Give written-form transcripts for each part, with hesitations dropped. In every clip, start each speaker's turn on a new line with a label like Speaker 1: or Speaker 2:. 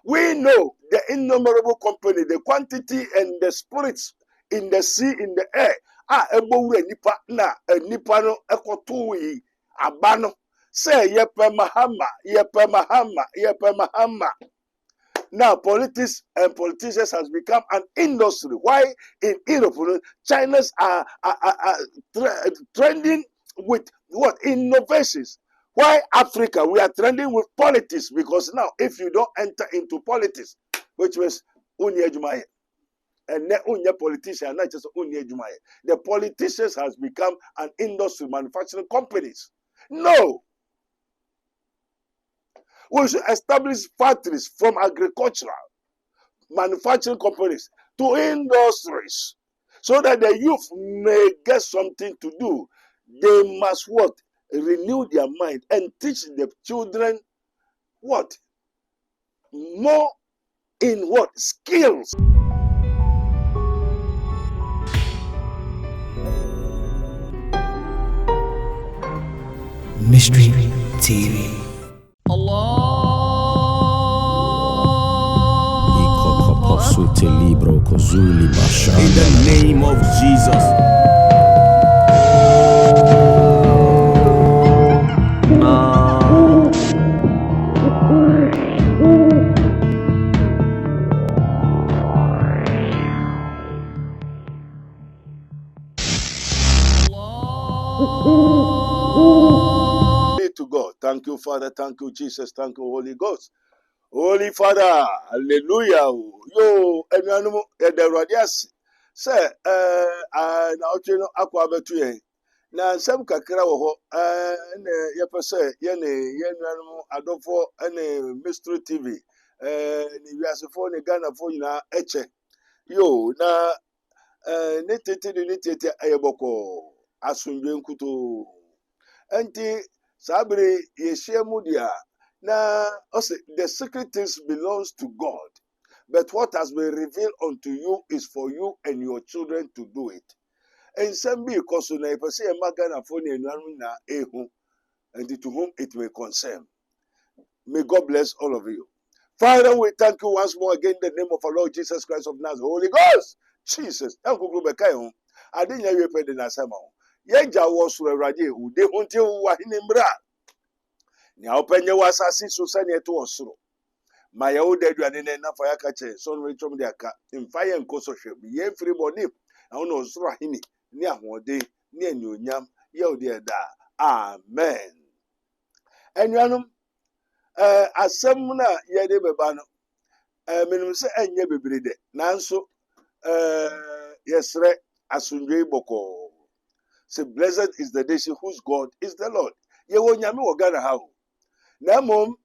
Speaker 1: We know the innumerable company, the quantity and the spirits in the sea, in the air. Ebowure nipa na nipa no ekotoyi abano. Say yepe mahama, yepe mahama, yepe mahama. Now, politics and politicians has become an industry. Why in Europe, China's are trending with what? Innovations. Why Africa? We are trending with politics because now, if you don't enter into politics, which was Unye Jumaye, and Unye politician, not just Unye Jumaye, the politicians has become an industry, manufacturing companies. No. We should establish factories from agricultural, manufacturing companies to industries so that the youth may get something to do. They must what? Renew their mind and teach the children what? More in what? Skills.
Speaker 2: Mystery TV.
Speaker 3: Allah. In the name of Jesus.
Speaker 1: To God. Thank you, Father. Thank you, Jesus. Thank you, Holy Ghost. Holy Father, hallelujah. Yo, enuanumu ederodias. Say, na ochino akwa betu na nsem kakra wo ho na yepese ye enuanumu adofo ene Mystery TV ni wiasefo ni Ghana fo nyina eche. Yo, na ne tete ayeboko asundwe nkuto. Enti sabri yeshemu dia. Now, also, the secret things belongs to God, but what has been revealed unto you is for you and your children to do it. And some be because na if I say a magana phone na ehu, and to whom it may concern. May God bless all of you. Father, we thank you once more again in the name of our Lord Jesus Christ of Nazareth. Holy Ghost, Jesus. I didn't hear you pay the Nasama. Yeja was Radia, who they want you wahinimbra. Ni openye wasasi susanye to osoro ma ya odedu anene na fa ya kache so no retwom de aka mfa ye nkoso hwe ye free body na ono osoro ahini ni ahode ni anyonyam ye ode da amen. Enuanum asem na ye de beba no menum se enye bebrede nanso yesre asundwe boko. Say blessed is the nation whose God is the Lord. Ye wo nyame wo Ghana ha o. Na mom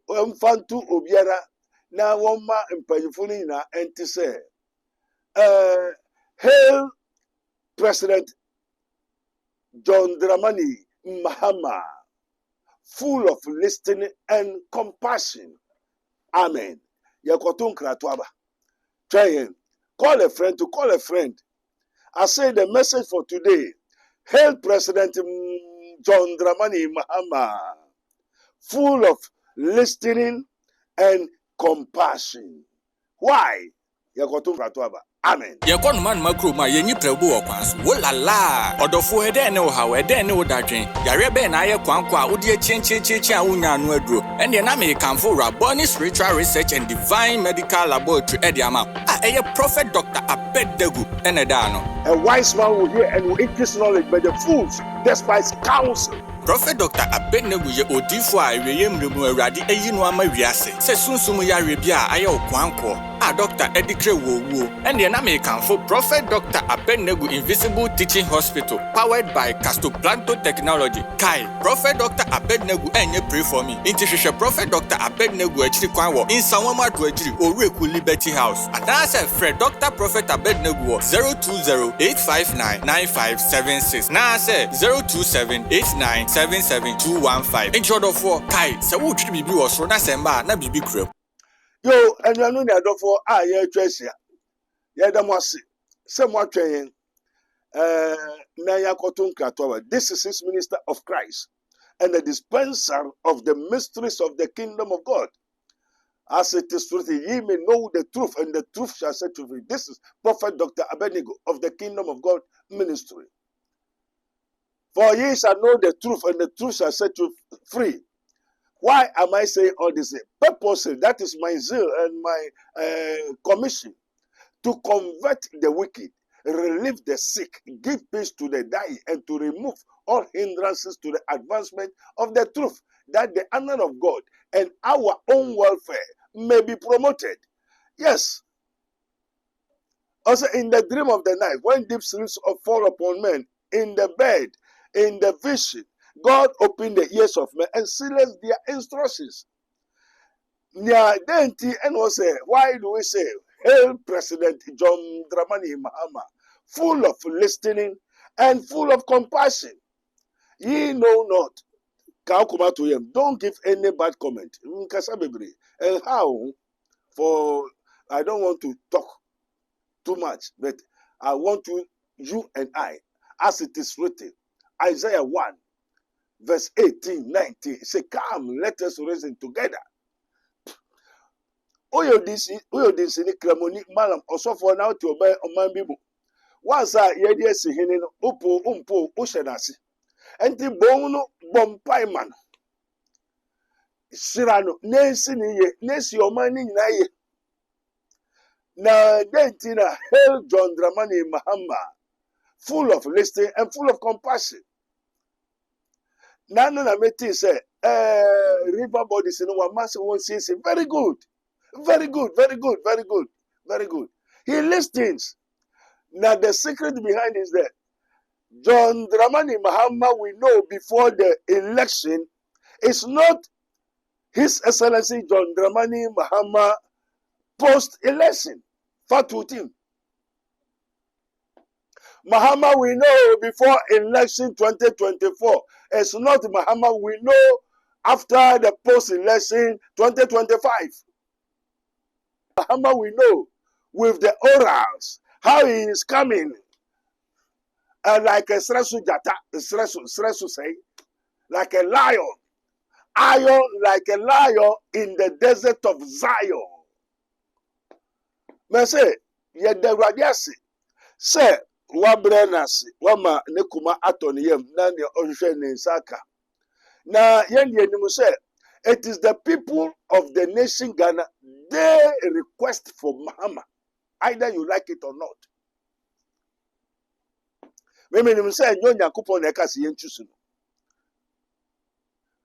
Speaker 1: mfantu obiara na woma mpanyifo ni na enti say hail President John Dramani Mahama, full of listening and compassion. Amen. Yakotun kratuaba. Try him. Call a friend to call a friend. I say the message for today. Hail President John Dramani Mahama, full of listening and compassion. Why? Amen.
Speaker 4: Yakon man makroma yenyi prebu okwanso wolala odofo ede ne wo hawo ede ne wo dadwen yare be na aye kwankwa wo de chenchecheche a wonya anu aduro ende na me kanfo Raboni Spiritual Research and Divine Medical Laboratory ede ama eye Prophet Dr. Abednego ene da no.
Speaker 1: A wise man will hear and will increase knowledge, but the fools despise counsel.
Speaker 4: Prophet Dr. Abednego ye odifo a eweye mremu awurade eyi no ama wiase se sunsum yare bia aye okwanko a Dr. Edikre wo ende na me kanfo Prophet Dr. Abednego Invisible Teaching Hospital powered by Castoplanto Technology. Kai Prophet Dr. Abednego enye pray for me. Inti hwehwe Prophet Dr. Abednego akiri kwan wo Insanwama do akiri Oreku Liberty House. Adase Fred Dr. Prophet Abednego 020-859-9576. Na say 027-8977-215. In short of for Kai se wo twi bibi wo so na semba na bibi kram.
Speaker 1: Yo, and you know the adofo ye treasure. Ye da mo ase. Se mo atwen na yakotun kratowa. This is his minister of Christ and the dispenser of the mysteries of the kingdom of God. As it is written, ye may know the truth, and the truth shall set you free. This is Prophet Dr. Abednego of the Kingdom of God Ministry. For ye shall know the truth, and the truth shall set you free. Why am I saying all this? Purposely, that is my zeal and my commission, to convert the wicked, relieve the sick, give peace to the dying, and to remove all hindrances to the advancement of the truth, that the honor of God and our own welfare may be promoted. Yes. Also, in the dream of the night, when deep sleeps fall upon men, in the bed, in the vision, God opened the ears of men and sealed their instructions. Why do we say, Hail President John Dramani Mahama, full of listening and full of compassion? Ye know not. To him. Don't give any bad comment. And how? For I don't want to talk too much, but I want you and I, as it is written, Isaiah 1, verse 18, 19, say, come, let us reason together. Oyo disi ni kramoni malam osofo na otu oba oman bibu. Once yedi esi hene no upo umpo ushenasi. Enti bom no bompai man. Shirano nesi niye, nesi oman ni nyina ye. Na denti na Hail John Dramani Mahama, full of listening and full of compassion. Nano na meti say, river bodies in one mass won't say, very good. Very good, very good, very good, very good. He listens. Now the secret behind is that John Dramani Mahama, we know before the election, is not His Excellency John Dramani Mahama post-election. Fatutim. Mahama, we know before election 2024. It's not Mahama, we know after the post-election 2025. Mahama, we know with the orals how he is coming, like a sresu jata, sresu say, like a lion, like a lion in the desert of Zion. Me say, ye de radiasi, say, wabrenasi, wama nekuma atoniyem, nani onjwe ninsaka. Na yendi enimu say, it is the people of the nation Ghana, they request for Mahama, either you like it or not.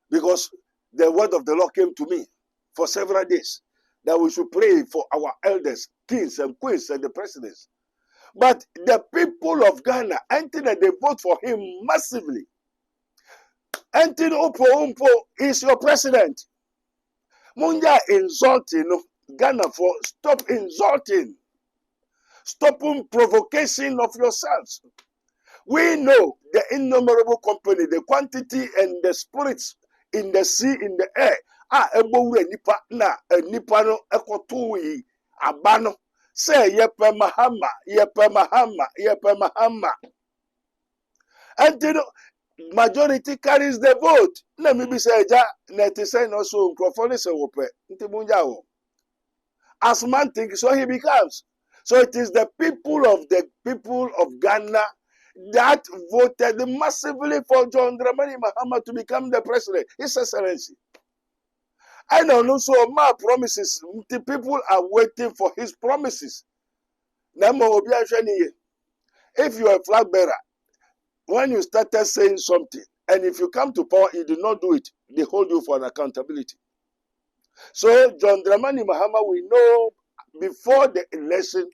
Speaker 1: Because the word of the Lord came to me for several days that we should pray for our elders, kings and queens and the presidents. But the people of Ghana, until they vote for him massively, until Umpo is your president. Munja insulting Ghana for stop insulting. Stop provocation of yourselves. We know the innumerable company, the quantity and the spirits in the sea, in the air. Nipa na nipa no ekotui abano. Say yepe Mahama, yepe Mahama, yepe Mahama. Until majority carries the vote. Let me be say ja netisen also microphone se wope. Ntimunja wo. As man thinks, so he becomes. So it is the people of Ghana that voted massively for John Dramani Mahama to become the president. His Excellency. I know so my promises. The people are waiting for his promises. If you are a flag bearer, when you started saying something, and if you come to power, you did not do it, they hold you for an accountability. So John Dramani Mahama, we know before the election,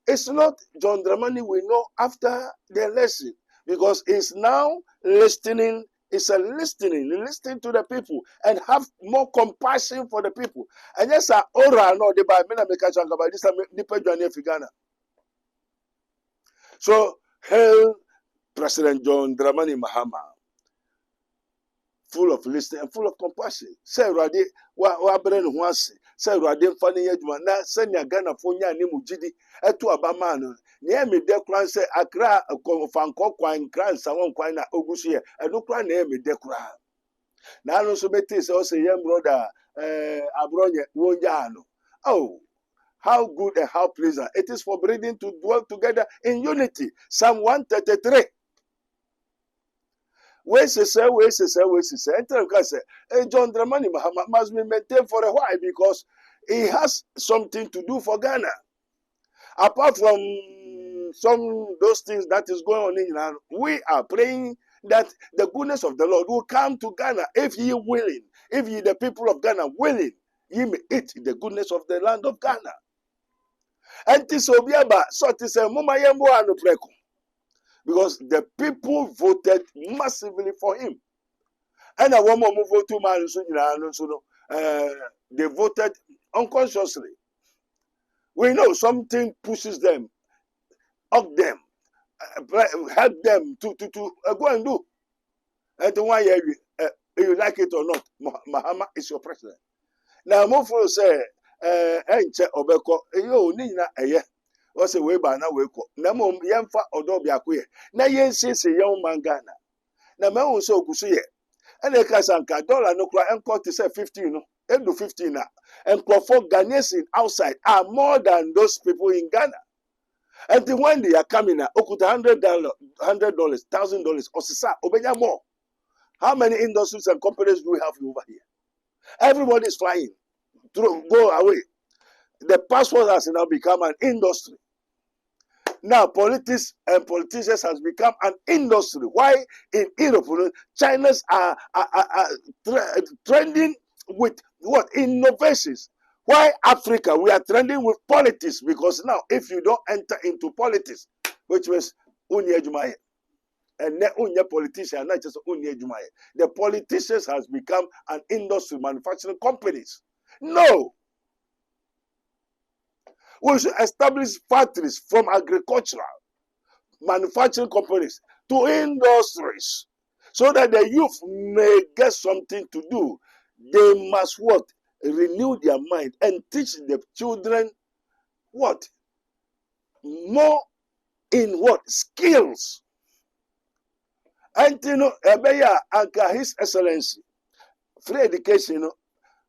Speaker 1: it's not John Dramani we know after the election, because he's now listening. It's a listening to the people and have more compassion for the people. And yes, ora no the by mena make changa by this nipa Johnny Figana. So hail President John Dramani Mahama, full of listening and full of compassion. Say Radi wa bren huase. Say Radi mfani yejuma na senya Ghana fonya ni mujidi etu abama no. Niye me de kran say Accra fanko kwan kran sawon kwan na ogusu ye. Edu kran niye me de kran. Now no so betis also young brother Abronye Wonjano. Oh, how good and how pleasant it is for brethren to dwell together in unity. Psalm 133. Where say, enter because John Dramani Mahama must be maintained for a while because he has something to do for Ghana. Apart from some those things that is going on in Ghana, we are praying that the goodness of the Lord will come to Ghana if ye willing, if ye the people of Ghana willing, ye may eat the goodness of the land of Ghana. And this will be about so to say because the people voted massively for him. And a woman vote to man they voted unconsciously. We know something pushes them, up them, help them to go and do. And the one you like it or not, Mahama is your president. Now, Mofo say, enche obeko, yo nina eye. What's a way by now? We call. Namo yamfa odobiakwe. Na yen says a young man Ghana. Na me also kusuye. And the Kasanka dollar no cry and to say 15, no, end to 15 now. And for Ghanaians outside are more than those people in Ghana. And the when they are coming now, okuta $100, $1,000, or sisa, obenya more. How many industries and companies do we have over here? Everybody is flying. Go away. The passport has now become an industry. Now, politics and politicians has become an industry. Why in Europe, China's are trending with what? Innovations. Why Africa? We are trending with politics because now, if you don't enter into politics, which was Unye Jumaye, and Unye politician, not just Unye Jumaye, the politicians has become an industry, manufacturing companies. No. We should establish factories from agricultural, manufacturing companies to industries so that the youth may get something to do. They must what? Renew their mind and teach the children what? More in what? Skills. And you know, Anka His Excellency, free education,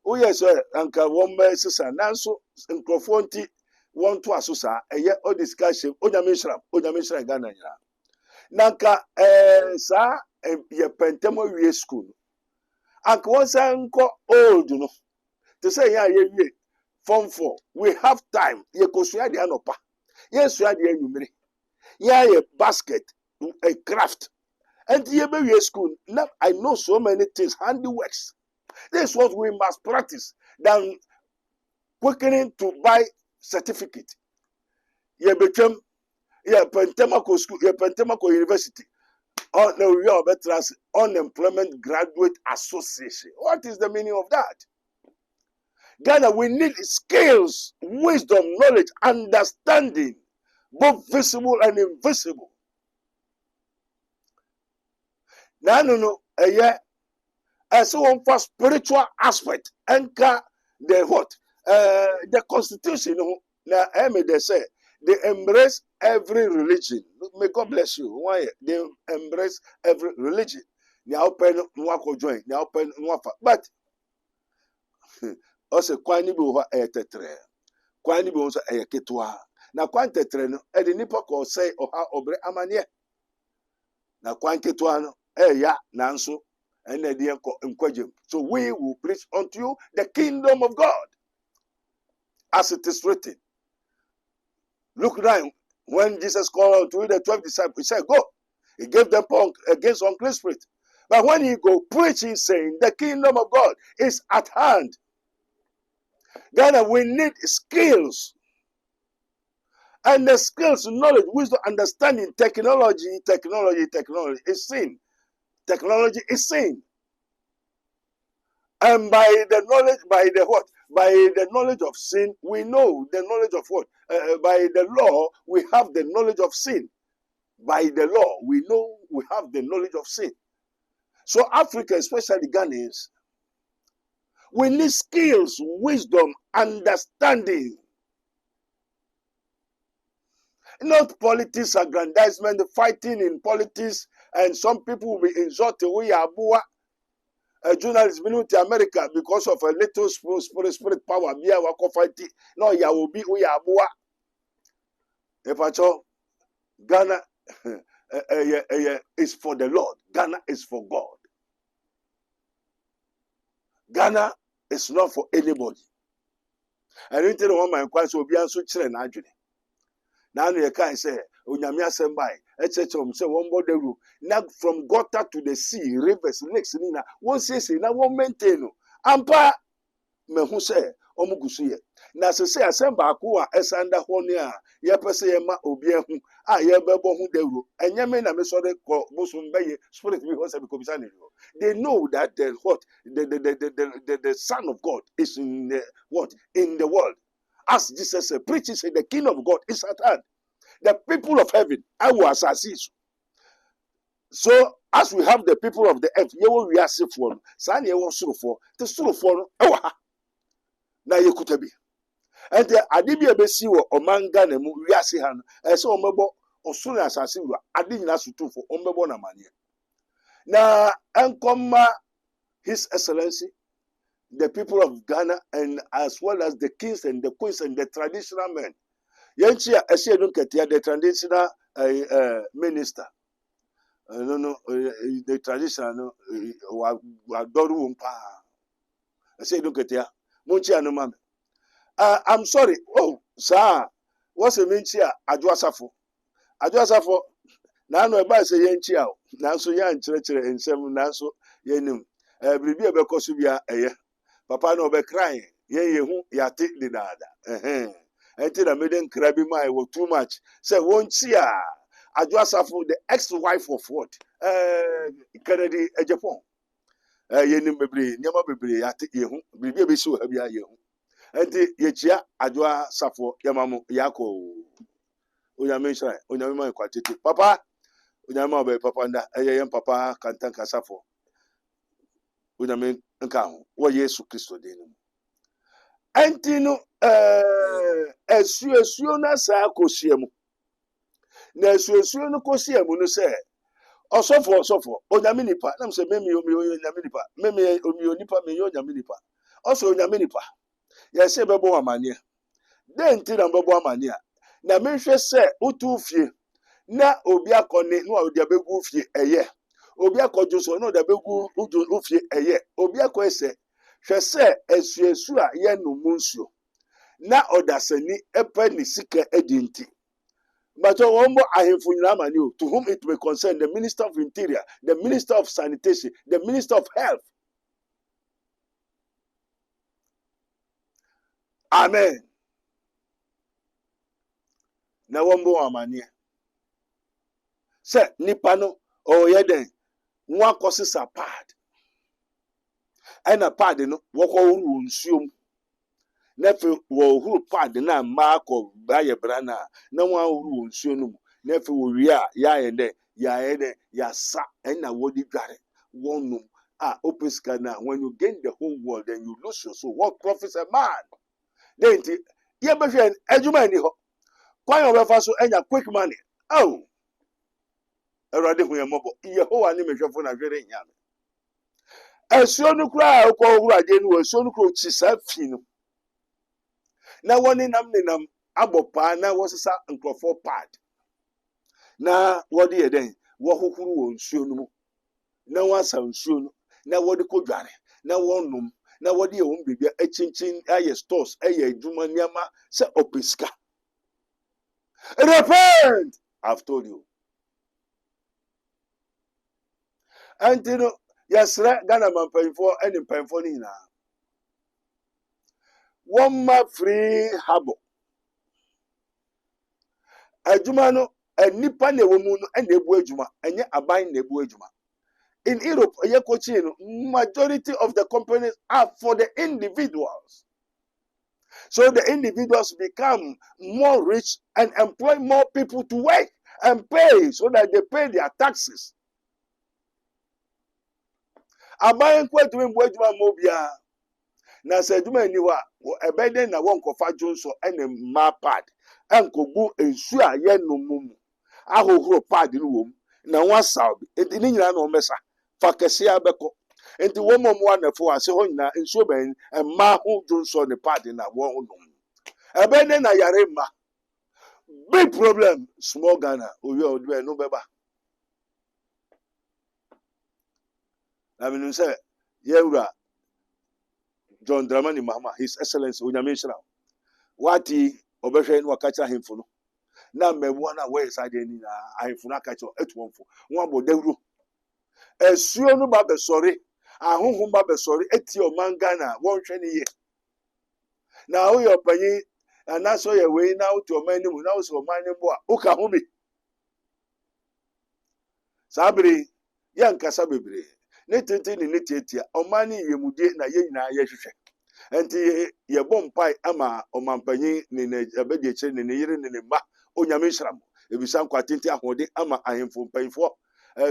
Speaker 1: oh yes, Anka Wombe Sisa Nanso, Nkrofonti. Want to asusa all discussion onyamishra Ghana nyina nanka sa ye pentemo wie school anka wonsa nko old no to say ya ye wie form 4 we have time ye kosua de anopa ye sua de anwumire ye basket a craft and ye be wie school now I know so many things handiworks. This is what we must practice than quickening to buy certificate. Ye become ye Pentecost school, ye Pentecost University. On the unemployment graduate association. What is the meaning of that? Ghana, we need skills, wisdom, knowledge, understanding, both visible and invisible. Now, as one for spiritual aspect, anchor the what? The constitution, now they say they embrace every religion. May God bless you. Why they embrace every religion? Now open one join. Now open one, but also kwani bi ho tetre. Kwani bi also ketwa. Na kwan tetre no e de nipa ko say oha obre amane. Na kwan ketwa no ya nanso and the encouragement. So we will preach unto you the kingdom of God. As it is written. Look now, when Jesus called unto the 12 disciples, he said, go. He gave them power against unclean spirit. But when he go preaching, saying, the kingdom of God is at hand. Ghana, we need skills. And the skills, knowledge, wisdom, understanding, technology is sin. Technology is sin. And by the knowledge, by the what? By the knowledge of sin, we know the knowledge of what? By the law, we have the knowledge of sin. By the law, we know we have the knowledge of sin. So Africa, especially Ghanaians, we need skills, wisdom, understanding. Not politics, aggrandizement, fighting in politics, and some people will be insulted. We are bua. A journalist been to America because of a little spirit power. Be a wako fight. No, ya will be we are boa. If I told Ghana is for the Lord. Ghana is for God. Ghana is not for anybody. I didn't tell one my inquiries will be answered naturally. Now you can say, Unyamia Sembai, etc. Say one body rule. Now from gutter to the sea, rivers, lakes, Nina, one says, now one maintain. Ampa me who say, Omugusuye. Now say, Asemba Akua, Esanda Honia, Yapasema, Obia, Yababo who they rule. And Yamen, I saw the Muslim Bay, Spirit because they know that the Son of God is in the what? In the world. As Jesus said, preaches the kingdom of God is at hand. The people of heaven, I will assassinate. So, as we have the people of the earth, you will be as if one. San you will sue for the sue for now you could be. And the Adibia Bessiwo or Mangane, we are seeing, and so Omebo or soon as I see, I didn't ask you to for Ombebona money. Now, Ankoma, His Excellency, the people of Ghana, and as well as the kings and the queens and the traditional men. Yenchia, I say, don't get the traditional minister. No, the traditional, Wadorumpa. I say, don't get here. Munchia no man. I'm sorry. Oh, sir. What's a minchia? Adwasafo. Adwasafo. Now, no, I say, Yenchia. Now, so yan church and seven, now, so yenim. Bribi ebe kosubia, Papa no be crying. Ye hu ya take the dada. Until the maiden crabby my was too much. Say won't see Adwasafo, the ex-wife of what? Kennedy Japan. Yenim bebre, nyama bebre ya take ye hu. Bibi be so heavy ye hu. Until ye chia Adwasafo yamamu yako. Unyame shrai, unyame kwatiti. Papa, unyame be papa nda. Yem papa kantanka safo. Unyame nkaho. Wa Yesu Kristo dinu. Antino esuesuo na saa kosiemu na esuesuo no kosiemu no se osofo onyame nipa na mse memi onyame nipa memi onipa me onyame nipa oso onyame nipa ye se bebo amane de nti na bebo amane na menhwe se utu fie na obi akone no odi abegu fie eye obi akojo so no odi abegu uju fie eye obi akoese hwe se esuesu a ye no munsuo na odasani epe ni sika edinti but wombo ahemfu nyina mani o to whom it may concern the minister of interior, the minister of sanitation, the minister of health. Amen. Na wombo amani se nipa no o yeden nwa kosisa pad ena pad no wokọ wuru nsuom nefe wo huru pad na maako baye brana na wa huru nsuo no nefe wo wi a ya yede ya sa ena wodi dware wonum opeska na when you gain the whole world then you lose your soul. What profits a man? Then ye be hwe adwuma ni ho kwan yo be fa so enya quick money. Oh erade hu ye mobo Yehowa ni mehwefo na hwere nya me esuo no kura akọ huru ade ni esuo no kura chi sa fi no na woni nam abopa na wosisa nkrofo pad na wodi eden wo hohuru wo nsuo no mu na wasa nsuo no na wodi kodware na wonum na wodi e won bibia achinchin aye stores aye adwuma niama se opeska. Repent, I've told you. And you know, yes, Ghana man paying for any paying for ni na. One ma free habo. Adwuma no enipa na ewomu no ena ebu adwuma enye aban na ebu adwuma. In Europe, majority of the companies are for the individuals. So the individuals become more rich and employ more people to work and pay so that they pay their taxes. Aban kwa tuwe mbwejuma mobia na sejuma niwa ebede na wonkofa jonso ene ma pad enkogu ensu a ye no mumu ahohoro pad no wom na wasa ni nyina na omesa fa kese abeko enti wo mom wa na fo ase ho nyina nsuo ban ma ho jonso ne pad na wo ho nom ebe ne na yare ma big problem small Ghana owi odwe no beba na minu say yewura John Dramani Mahama, His Excellency Onyame Shira wati obehwe no akacha hemfo no na mewo na we side ni na ahemfo na akacha etuomfo won abodawru esuo no ba be sori ahohom ba be sori eti o mangana won hwe ni ye na wo yo panyi anaso ye we na wo to o man ni mu na wo so o man ni bo a uka ho bi sabri yankasa bebre ne tete ni ne tietia o man ni yemudie na ye nyina ye hwehwe enti ye bompai ama o mampanyi ni ne abedi che ni ne yire ni ne ma Onyame Shram ebisa kwatenti ahode ama ahemfo mpanfo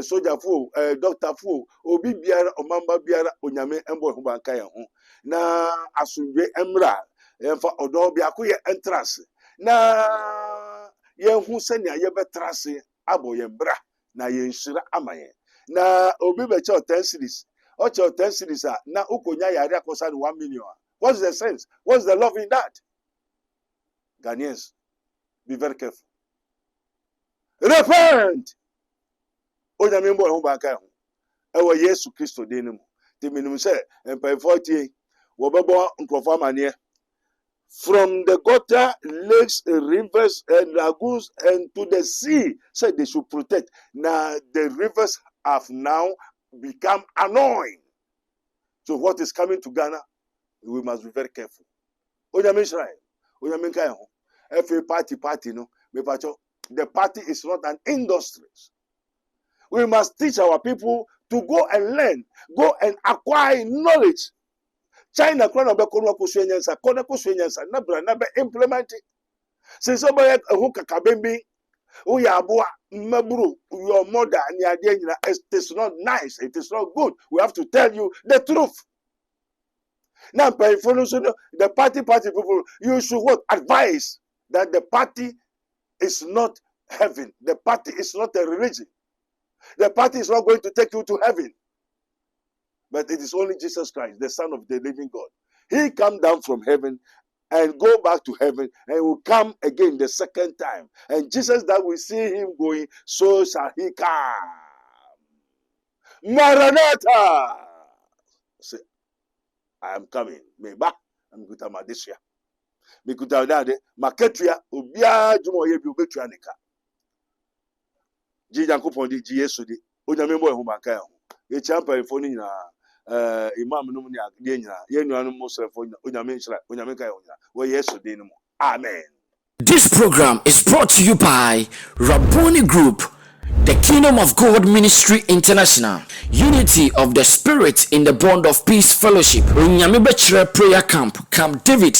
Speaker 1: sojafo doctor fo obi biara omamba biara Onyame embo ho banka ye ho na asundwe emra emfa odo bia ko ye entrance na ye hu senia ye betrase abo ye bra na ye nshira amaye na obi be che 10 series o che 10 series na ukonya yare akosa 1 million. What's the sense? What's the love in that? Ghanaians, be very careful. Repent! Onyame mbo ho banka ho. Ewa Yesu Kristo de nemu. Te minum se empire 40 wo bebo nkrofo amane from the gutter, lakes, rivers, and lagoons, and to the sea, said they should protect. Now the rivers have now become annoying. So what is coming to Ghana? We must be very careful. Onyame Israel, Onyame Nkai ho. Every party no. The party is not an industry. We must teach our people to go and learn, go and acquire knowledge. China krona be kono akoswenyansa kona koswenyansa na bra na be implement it. Since oboye ehu kakabembi o ya aboa maburu your mother and ade nyina, it is not nice, it is not good. We have to tell you the truth. Now by following the party people, you should what advise that the party is not heaven. The party is not a religion. The party is not going to take you to heaven. But it is only Jesus Christ, the Son of the living God. He come down from heaven and go back to heaven and will come again the second time. And Jesus that we see him going, so shall he come. Maranatha! Say, I am coming. Meba, I'm good at my this year. Mikuta dade, maketria, ubia jumo yebi ubetria nika. Ji Yankopon di ji Yesu di. Onyame mbo ehu maka ehu. Ye champa info ni na imam no mu ni ade nyina. Ye nuanu mo srefo Onyame nshira, Onyame ka ehu nyina. Wo Yesu di no mo. Amen.
Speaker 3: This program is brought to you by Rabboni Group, the Kingdom of God Ministry International, Unity of the Spirit in the Bond of Peace Fellowship, Onyame Bechre Prayer Camp, Camp David,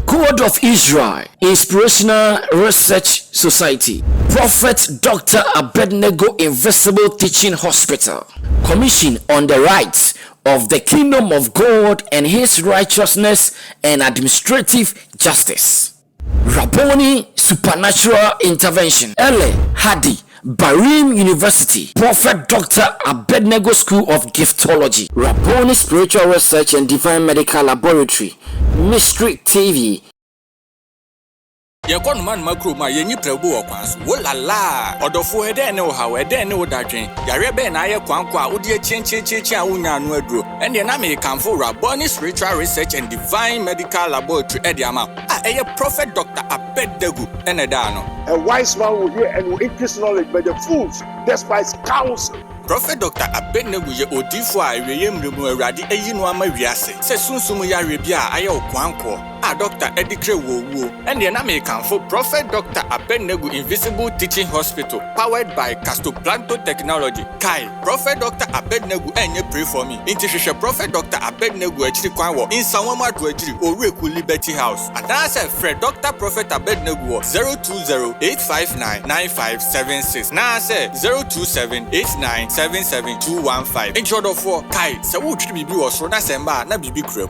Speaker 3: God of Israel, Inspirational Research Society, Prophet Dr. Abednego Invisible Teaching Hospital, Commission on the Rights of the Kingdom of God and His Righteousness and Administrative Justice, Rabboni Supernatural Intervention, Ele Hadi, Barim University, Prophet Dr. Abednego School of Giftology, Rabboni Spiritual Research and Divine Medical Laboratory, Mystery TV.
Speaker 4: Yakon man makro ma yenyi prebu okwanso wolala odofo ede ne wo hawe ede ne wo dadwen yare be na aye kwankwa odi chenchecheche a wonya anu aduro ene na me kanfo Rabboni Spiritual Research and Divine Medical Laboratory ede ama eye Prophet Dr. Abednego ene da no.
Speaker 1: A wise man will hear and will increase knowledge, but the fools despise counsel.
Speaker 4: Prophet Dr. Abednego ye odifo a reyem remu awrade ayi no ama wiase se sunsumu yare bia aye okwanko a Dr. Edikre wo ene na me kanfo Prophet Dr. Abednego Invisible Teaching Hospital powered by Castoplanto Technology. Kai Prophet Dr. Abednego enye pray for me. Inti hwehwe Prophet Dr. Abednego achiri kwan wo Insanwama Adwajiri Oreku Liberty House. Adase Fred Dr. Prophet Abednego 020-859-9576. Na say 027-8977-215. Intro do for Kai se wo twiri bibi wo so na semba na bibi krem.